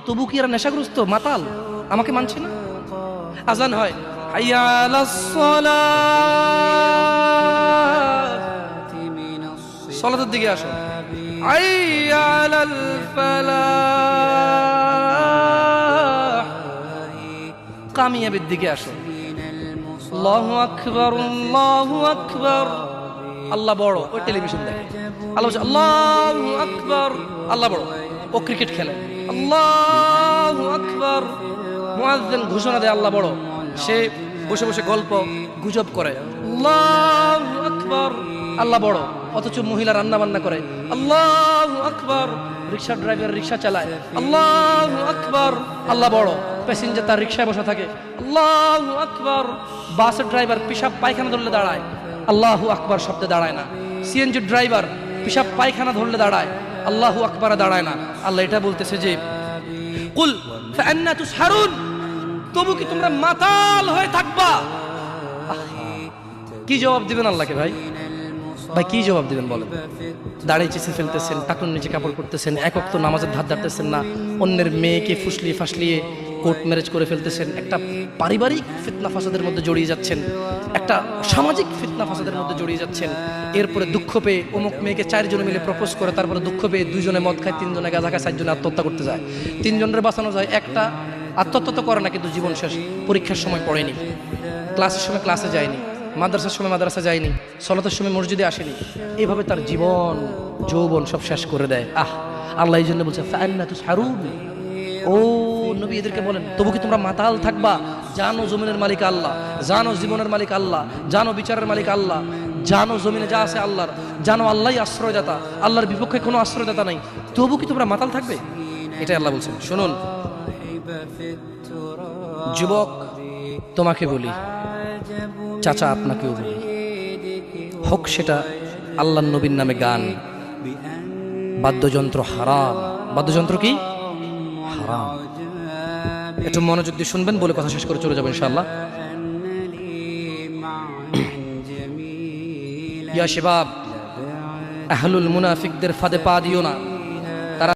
তবু কি এরা নেশাগ্রস্ত মাতাল, আমাকে মানছে না। আজান হয়, হাইয়া আলাস সালাহ, সালাতের দিকে আসো, হাইয়া আলাল ফালাহ, কামিয়াবির দিকে আসো, আল্লাহু আকবার আল্লাহু আকবার, আল্লাহ বড়। ওই টেলিভিশন দেখে, আল্লাহ বলছে আল্লাহু আকবার, আল্লাহ বড়। ও ক্রিকেট খেলে, আল্লাহু আকবার, মুয়াজ্জিন ঘোষণা দেয় আল্লাহ বড়। সে বসে বসে গল্প গুজব করে, আল্লাহু আকবার, আল্লাহ বড়। অথচ মহিলা রান্না বান্না করে, আল্লাহু আকবার। রিক্সা ড্রাইভার রিক্সা চালায়, আল্লাহু আকবার, আল্লাহ বড়। প্যাসেঞ্জার তার রিক্সায় বসা থাকে, আল্লাহু আকবার। বাসের ড্রাইভার পেশাব পায়খানা ধরলে দাঁড়ায়, আল্লাহু আকবার শব্দে দাঁড়ায় না। সিএনজি ড্রাইভার পেশাব পায়খানা ধরলে দাঁড়ায়, আল্লাহু আকবার দাঁড়ায় না। আল্লাহ এটা বলতেছে যে কুল ফাআন্না তুসহারুন, তবু কি তোমরা মাতাল হয়ে থাকবা? কি জবাব দিবেন আল্লাহকে? ভাই ভাই কি জবাব দিবেন বলেন? দাড়ি চেঁচে ফেলতেছেন, টাকুর নিচে কাপড় করতেছেন, এক ওয়াক্ত নামাজের ধার ধারতেছেন না, অন্যের মেয়েকে ফুসলিয়ে ফাসলিয়ে কোর্ট ম্যারেজ করে ফেলতেছেন, একটা পারিবারিক ফিতনা ফাসাদের মধ্যে জড়িয়ে যাচ্ছেন, একটা সামাজিক ফিতনা ফাসাদের মধ্যে জড়িয়ে যাচ্ছেন। এরপরে দুঃখ পেয়ে অমুক মেয়েকে 4 জন মিলে প্রপোজ করে, তারপরে দুঃখ পেয়ে 2 জনে মদ খায়, 3 জনে গাঁজা খায়, 4 জনে আত্মহত্যা করতে যায়। 3 জনের বাঁচানো যায়, একটা আত্মহত্যা তো করে না, কিন্তু জীবন শেষ। পরীক্ষার সময় পড়েনি, ক্লাসের সময় ক্লাসে যায়নি, মাদ্রাসার সময় মাদ্রাসা যায়নি, সলাতের সময় মসজিদে আসেনি, এভাবে তার জীবন যৌবন সব শেষ করে দেয়। আল্লাহ এই জন্য বলছে ফাআন্না তুসহারুন, ও নবী এদেরকে বলেন তবু কি তোমরা মাতাল থাকবা? জানো জমিনের মালিক আল্লাহ, জানো জীবনের মালিক আল্লাহ, জানো বিচারের মালিক আল্লাহ, জানো জমিনে যা আছে আল্লাহর, জানো আল্লাহই আশ্রয়দাতা, আল্লাহর বিপক্ষে কোনো আশ্রয়দাতা নাই, তবু কি তোমরা মাতাল থাকবে? এটাই আল্লাহ বলছেন। শুনুন যুবক, তোমাকে বলি, চাচা আপনাকেও বলি, হোক সেটা আল্লাহর নবীর নামে গান, বাদ্যযন্ত্র হারাম। বাদ্যযন্ত্র কি হারাম? একটু মনোযোগ দিয়ে শুনবেন, বলে কথা শেষ করে চলে যাবেন ইনশাআল্লাহ। ইয়া শাবাব, আহলুল মুনাফিকদের ফাঁদে পা দিও না।